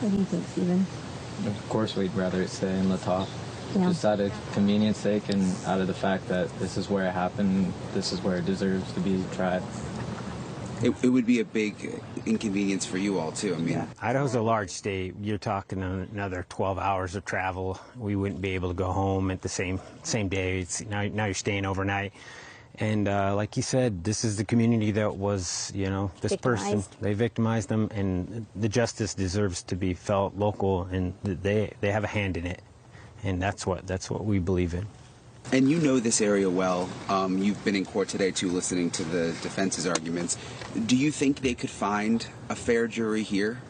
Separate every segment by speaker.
Speaker 1: What do you think, Stephen?
Speaker 2: Of course we'd rather it stay in Latah.
Speaker 1: Yeah.
Speaker 2: Just out of convenience sake and out of the fact that this is where it happened, this is where it deserves to be tried.
Speaker 3: It would be a big inconvenience for you all, too. I mean,
Speaker 4: Idaho's a large state. You're talking another 12 hours of travel. We wouldn't be able to go home at the same day. Now you're staying overnight. And like you said, this is the community that was, this person. They victimized them, and the justice deserves to be felt local, and they have a hand in it. And that's what we believe in.
Speaker 3: And you know this area well. You've been in court today, too, listening to the defense's arguments. Do you think they could find a fair jury here?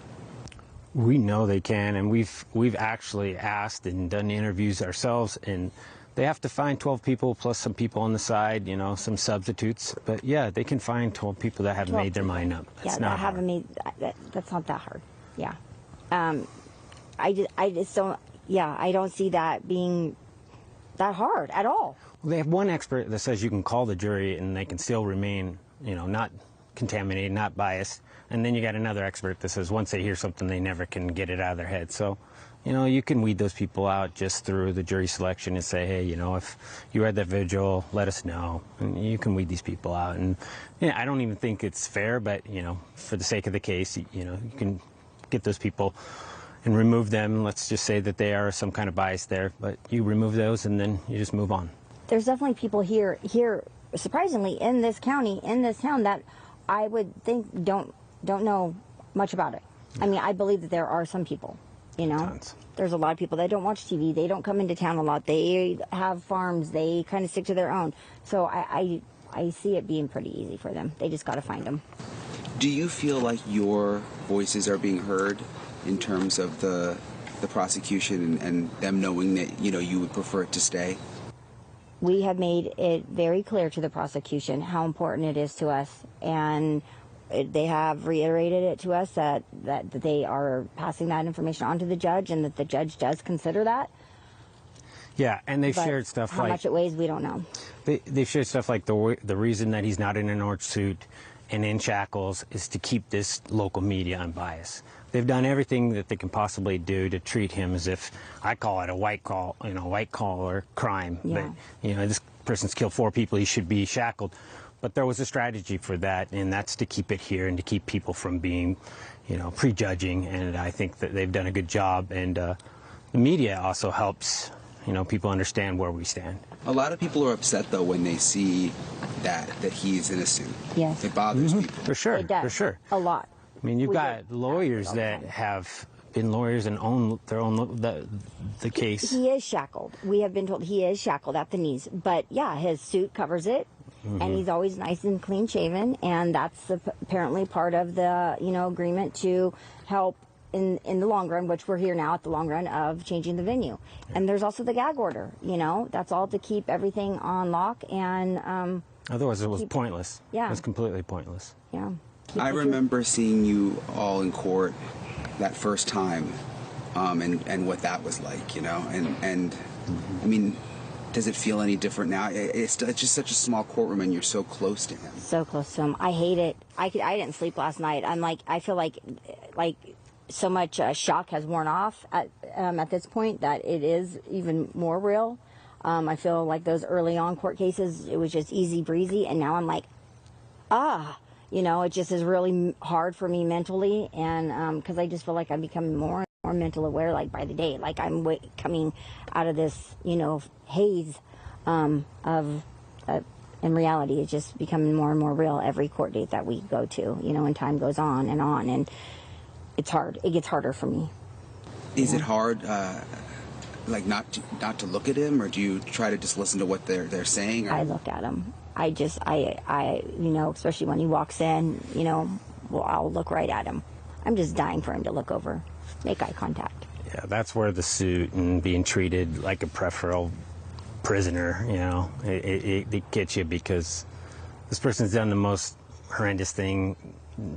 Speaker 4: We know they can, and we've actually asked and done interviews ourselves, and they have to find 12 people plus some people on the side, some substitutes. But yeah, they can find 12 people that have made their mind up.
Speaker 1: That's not that hard. Yeah. I just don't. Yeah, I don't see that being that hard at all.
Speaker 4: Well, they have one expert that says you can call the jury and they can still remain, not contaminated, not biased. And then you got another expert that says once they hear something, they never can get it out of their head. So, you can weed those people out just through the jury selection and say, hey, if you read that vigil, let us know. And you can weed these people out. And I don't even think it's fair, but, for the sake of the case, you can get those people and remove them. Let's just say that they are some kind of bias there, but you remove those and then you just move on.
Speaker 1: There's definitely people here surprisingly in this county, in this town, that I would think don't know much about it. I mean, I believe that there are some people,
Speaker 4: Tons.
Speaker 1: There's a lot of people that don't watch TV. They don't come into town a lot. They have farms. They kind of stick to their own. So I see it being pretty easy for them. They just got to find them.
Speaker 3: Do you feel like your voices are being heard in terms of the prosecution and them knowing that, you would prefer it to stay?
Speaker 1: We have made it very clear to the prosecution how important it is to us, and they have reiterated it to us that they are passing that information on to the judge, and that the judge does consider that.
Speaker 4: Yeah, and they've shared stuff
Speaker 1: how much it weighs, we don't know.
Speaker 4: They've shared stuff like the reason that he's not in an orange suit and in shackles is to keep this local media unbiased. They've done everything that they can possibly do to treat him as if, I call it a white collar crime.
Speaker 1: Yeah.
Speaker 4: But, this person's killed 4 people, he should be shackled. But there was a strategy for that, and that's to keep it here and to keep people from being, prejudging. And I think that they've done a good job. And the media also helps, people understand where we stand.
Speaker 3: A lot of people are upset, though, when they see that he's innocent.
Speaker 1: Yes.
Speaker 3: It bothers people.
Speaker 4: For sure.
Speaker 1: It does.
Speaker 4: For sure.
Speaker 1: A lot.
Speaker 4: I mean, you've got lawyers that have been lawyers and own the case.
Speaker 1: He is shackled. We have been told he is shackled at the knees. But, yeah, his suit covers it, and he's always nice and clean-shaven, and that's apparently part of the, agreement to help in the long run, which we're here now at the long run of changing the venue. And there's also the gag order, That's all to keep everything on lock and...
Speaker 4: Otherwise, it was pointless.
Speaker 1: Yeah.
Speaker 4: It was completely pointless.
Speaker 1: Yeah.
Speaker 3: I remember seeing you all in court that first time, and what that was like, and I mean, does it feel any different now? It's just such a small courtroom, and you're so close to him.
Speaker 1: So close to him. I hate it. I didn't sleep last night. I feel like so much shock has worn off at this point that it is even more real. I feel like those early on court cases, it was just easy breezy, and now I'm like, it just is really hard for me mentally, and because I just feel like I'm becoming more and more mental aware, like by the day, like I'm coming out of this, haze of in reality, it's just becoming more and more real every court date that we go to, and time goes on, and it's hard. It gets harder for me.
Speaker 3: Is it hard, like not to look at him, or do you try to just listen to what they're saying? Or?
Speaker 1: I look at him. I especially when he walks in, I'll look right at him. I'm just dying for him to look over, make eye contact.
Speaker 4: Yeah, that's where the suit and being treated like a preferential prisoner, it gets you, because this person's done the most horrendous thing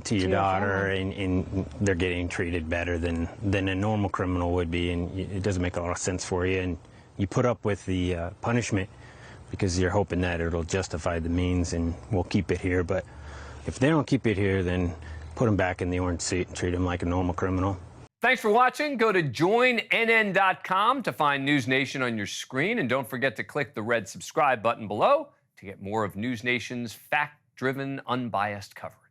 Speaker 4: to your daughter, and they're getting treated better than a normal criminal would be, and it doesn't make a lot of sense for you, and you put up with the punishment because you're hoping that it'll justify the means and we'll keep it here. But if they don't keep it here, then put him back in the orange suit and treat him like a normal criminal.
Speaker 5: Thanks for watching. Go to joinnn.com to find NewsNation on your screen. And don't forget to click the red subscribe button below to get more of NewsNation's fact-driven, unbiased coverage.